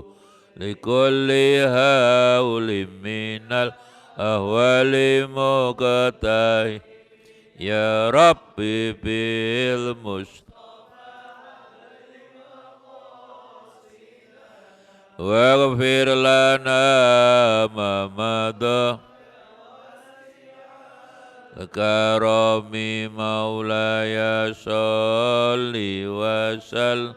likulli haulim minal ahwali muqtai ya Rabbi bil Mustafa waghfir lana ma madha karami maulaya sholli wa sallim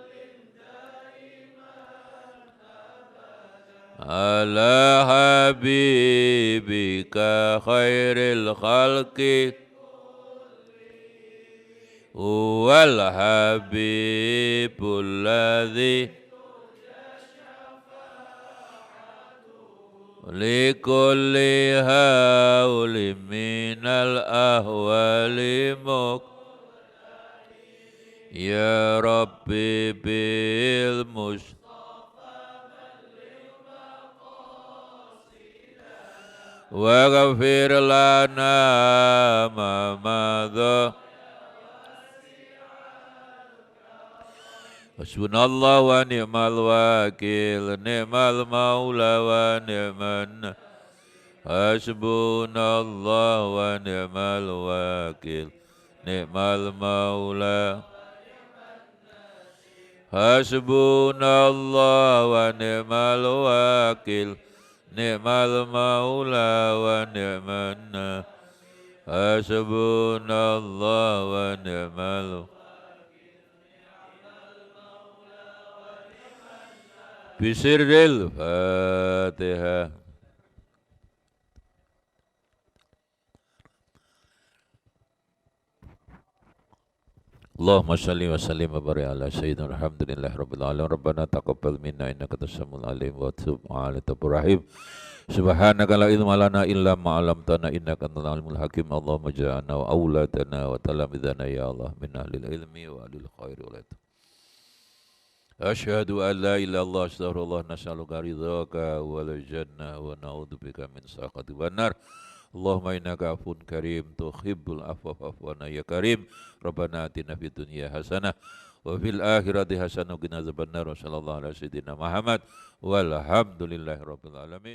ala habibika khairil khalqi wal habibul ladzi لكل هول من الأهوال يا ربي بالمصطفى واغفر لنا ما مضى حسبنا الله ونعم الوكيل نعم المولى ونعم النصير حسبنا الله ونعم الوكيل نعم المولى حسبنا الله ونعم الوكيل نعم المولى ونعم النصير حسبنا الله ونعم الوكيل بسر الفاتحة. اللهم صل وسلم وبارك على سيدنا الحمد لله رب العالمين ربنا تقبل منا إنك أنت السميع العليم وتب علينا توبة رحيم سبحانك لا علم لنا إلا ما علمتنا إنك أنت العليم الحكيم اللهم اجعلنا وأولادنا وتلامذنا يا الله من أهل العلم وأهل الخير والعلم. أشهد أن لا إله إلا الله أستغفر الله نسألك رضاك والجنة ونعوذ بك من سخطك والنار. اللهم إنك عفو كريم تحب العفو فاعف عنا يا كريم. ربنا آتنا في الدنيا حسنة وفي الآخرة حسنة وقنا عذاب النار. وصلى الله على سيدنا محمد والحمد لله رب العالمين.